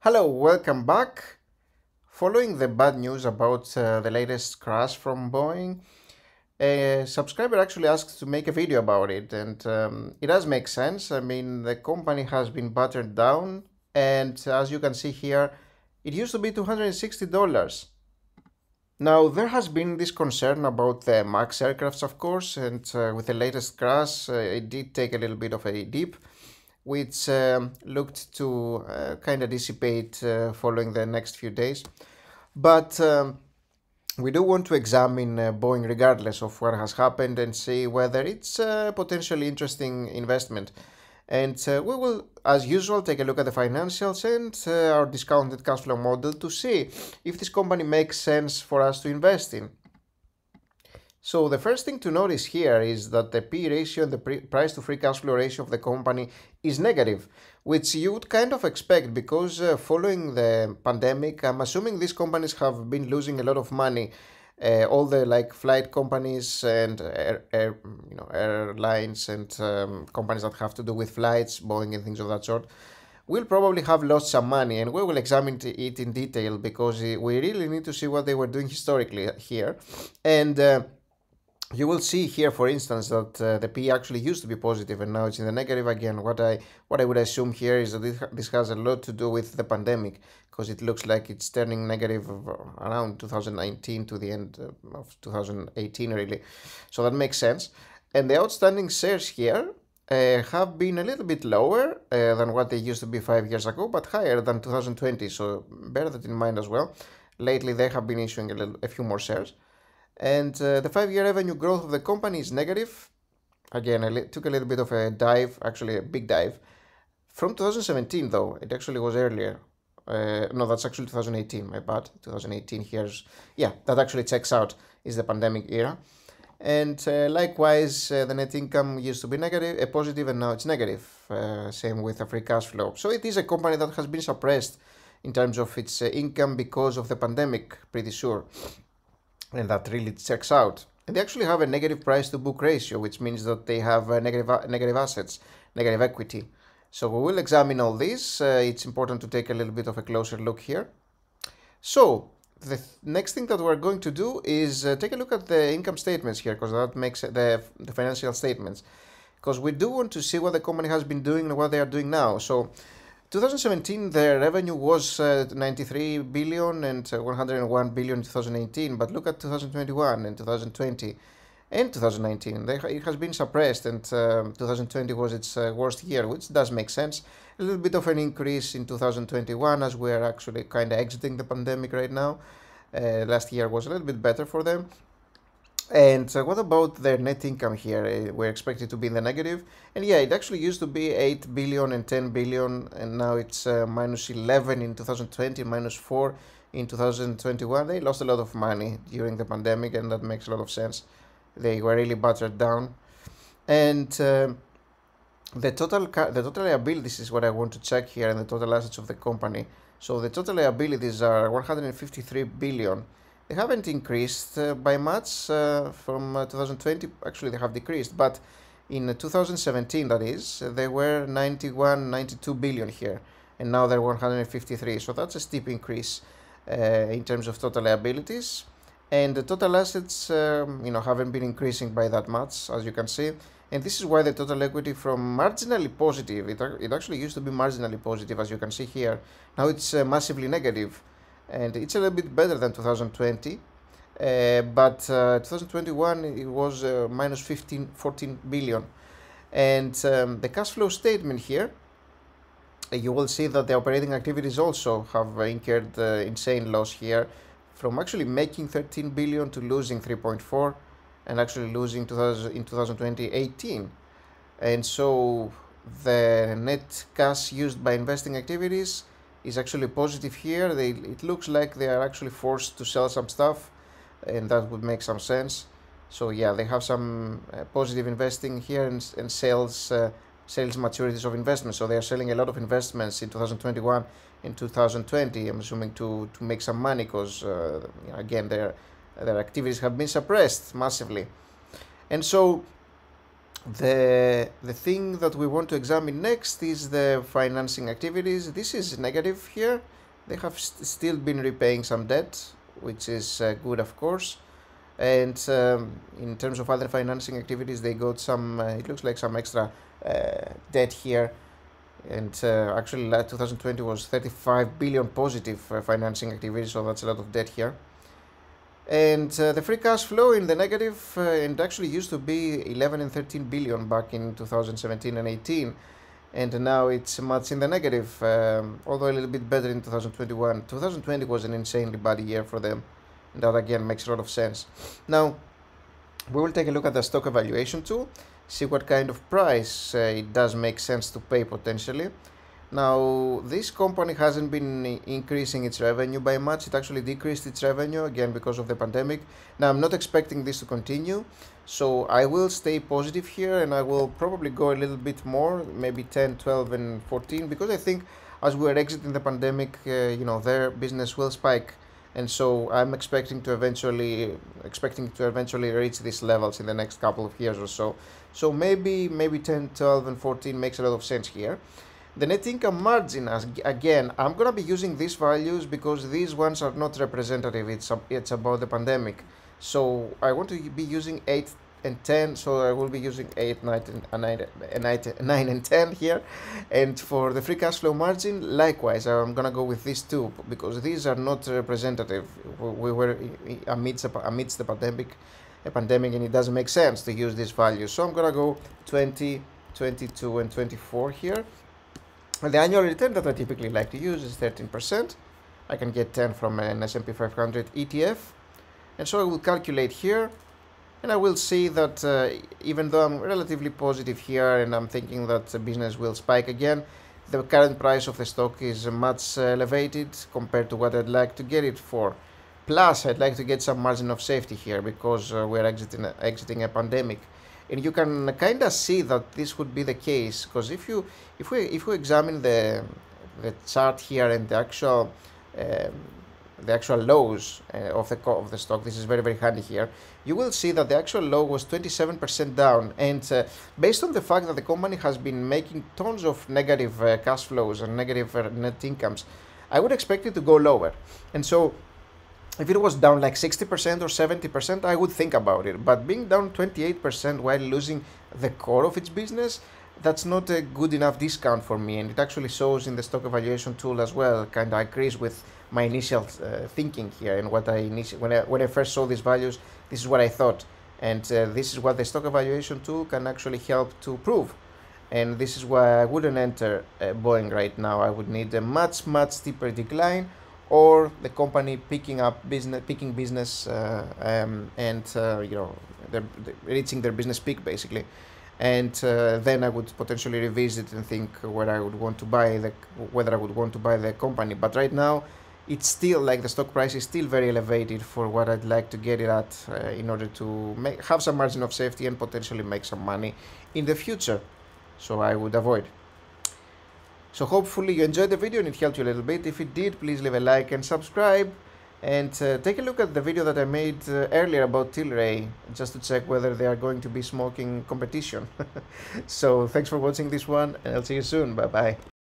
Hello, welcome back. Following the bad news about the latest crash from Boeing, a subscriber actually asked to make a video about it, and it does make sense. I mean, the company has been battered down, and as you can see here, it used to be $260. Now, there has been this concern about the MAX aircrafts, of course, and with the latest crash, it did take a little bit of a dip, which looked to kind of dissipate following the next few days. But we do want to examine Boeing regardless of what has happened and see whether it's a potentially interesting investment. And we will, as usual, take a look at the financials and our discounted cash flow model to see if this company makes sense for us to invest in. So the first thing to notice here is that the P ratio and the price to free cash flow ratio of the company is negative, which you would kind of expect because following the pandemic, I'm assuming these companies have been losing a lot of money. All the flight companies and airlines and companies that have to do with flights, Boeing and things of that sort, will probably have lost some money, and we will examine it in detail because we really need to see what they were doing historically here. And you will see here, for instance, that the P actually used to be positive and now it's in the negative again. What I would assume here is that this has a lot to do with the pandemic, because it looks like it's turning negative around 2019 to the end of 2018 really. So that makes sense. And the outstanding shares here have been a little bit lower than what they used to be 5 years ago, but higher than 2020. So bear that in mind as well. Lately they have been issuing a few more shares. And the 5-year revenue growth of the company is negative. Again, I took a little bit of a dive, actually a big dive. From 2017 though, it actually was earlier. No, that's actually 2018, my bad. 2018 here's, yeah, that actually checks out, is the pandemic era. And likewise, the net income used to be negative, positive, and now it's negative. Same with the free cash flow. So it is a company that has been suppressed in terms of its income because of the pandemic, pretty sure. And that really checks out. And they actually have a negative price to book ratio, which means that they have negative assets, negative equity. So we will examine all this. It's important to take a little bit of a closer look here. So the next thing that we're going to do is take a look at the income statements here, because that makes the financial statements. Because we do want to see what the company has been doing and what they are doing now. So 2017, the revenue was 93 billion and 101 billion in 2018, but look at 2021 and 2020 and 2019. It has been suppressed, and 2020 was its worst year, which does make sense. A little bit of an increase in 2021 as we are actually kind of exiting the pandemic right now. Last year was a little bit better for them. And what about their net income here? We're expected to be in the negative. And yeah, it actually used to be 8 billion and 10 billion, and now it's minus 11 in 2020, minus 4 in 2021. They lost a lot of money during the pandemic, and that makes a lot of sense. They were really battered down. And the total liabilities is what I want to check here, and the total assets of the company. So the total liabilities are 153 billion. They haven't increased by much from 2020. Actually, they have decreased, but in 2017, that is, they were 92 billion here, and now they're 153. So that's a steep increase in terms of total liabilities. And the total assets, haven't been increasing by that much, as you can see. And this is why the total equity from marginally positive, it actually used to be marginally positive, as you can see here. Now it's massively negative. And it's a little bit better than 2020, but 2021 it was minus 14 billion. And the cash flow statement here, you will see that the operating activities also have incurred insane loss here, from actually making 13 billion to losing 3.4, and actually losing in 2020 18. And so the net cash used by investing activities is actually positive here. It looks like they are actually forced to sell some stuff, and that would make some sense. So yeah, they have some positive investing here and sales maturities of investments. So they are selling a lot of investments in 2021 and 2020. I'm assuming to make some money, because again their activities have been suppressed massively. And so The thing that we want to examine next is the financing activities. This is negative here. They have still been repaying some debt, which is good, of course. And in terms of other financing activities, they got some, it looks like some extra debt here. And actually 2020 was 35 billion positive financing activities, so that's a lot of debt here. And the free cash flow in the negative, and actually used to be 11 and 13 billion back in 2017 and 18, and now it's much in the negative, although a little bit better in 2021. 2020 was an insanely bad year for them, and that again makes a lot of sense. Now we will take a look at the stock evaluation tool, see what kind of price it does make sense to pay potentially. Now, this company hasn't been increasing its revenue by much. It actually decreased its revenue again because of the pandemic. Now, I'm not expecting this to continue, so I will stay positive here, and I will probably go a little bit more, maybe 10, 12, and 14, because I think as we're exiting the pandemic, their business will spike, and so I'm expecting to eventually reach these levels in the next couple of years or so. So maybe 10, 12, and 14 makes a lot of sense here. The net income margin, again, I'm going to be using these values because these ones are not representative. It's about the pandemic. So I want to be using 8 and 10, so I will be using 8, 9, and 10 here. And for the free cash flow margin, likewise, I'm going to go with these two because these are not representative. We were amidst the pandemic, and it doesn't make sense to use these values. So I'm going to go 20, 22, and 24 here. The annual return that I typically like to use is 13%. I can get 10 from an S&P 500 ETF. And so I will calculate here, and I will see that even though I'm relatively positive here and I'm thinking that the business will spike again, the current price of the stock is much elevated compared to what I'd like to get it for. Plus, I'd like to get some margin of safety here because we're exiting a pandemic. And you can kind of see that this would be the case, because if we examine the chart here and the actual lows of the stock, this is very, very handy here. You will see that the actual low was 27% down, and based on the fact that the company has been making tons of negative cash flows and negative net incomes, I would expect it to go lower. And so if it was down like 60% or 70%, I would think about it. But being down 28% while losing the core of its business, that's not a good enough discount for me. And it actually shows in the stock evaluation tool as well. Kind of agrees with my initial thinking here. And what when I first saw these values, this is what I thought. And this is what the stock evaluation tool can actually help to prove. And this is why I wouldn't enter Boeing right now. I would need a much, much steeper decline, or the company picking business reaching their business peak basically, and then I would potentially revisit and think whether I would want to buy the company. But right now, it's still like the stock price is still very elevated for what I'd like to get it at in order to have some margin of safety and potentially make some money in the future. So I would avoid. So hopefully you enjoyed the video and it helped you a little bit. If it did, please leave a like and subscribe. And take a look at the video that I made earlier about Tilray, just to check whether they are going to be smoking competition. So thanks for watching this one, and I'll see you soon. Bye bye.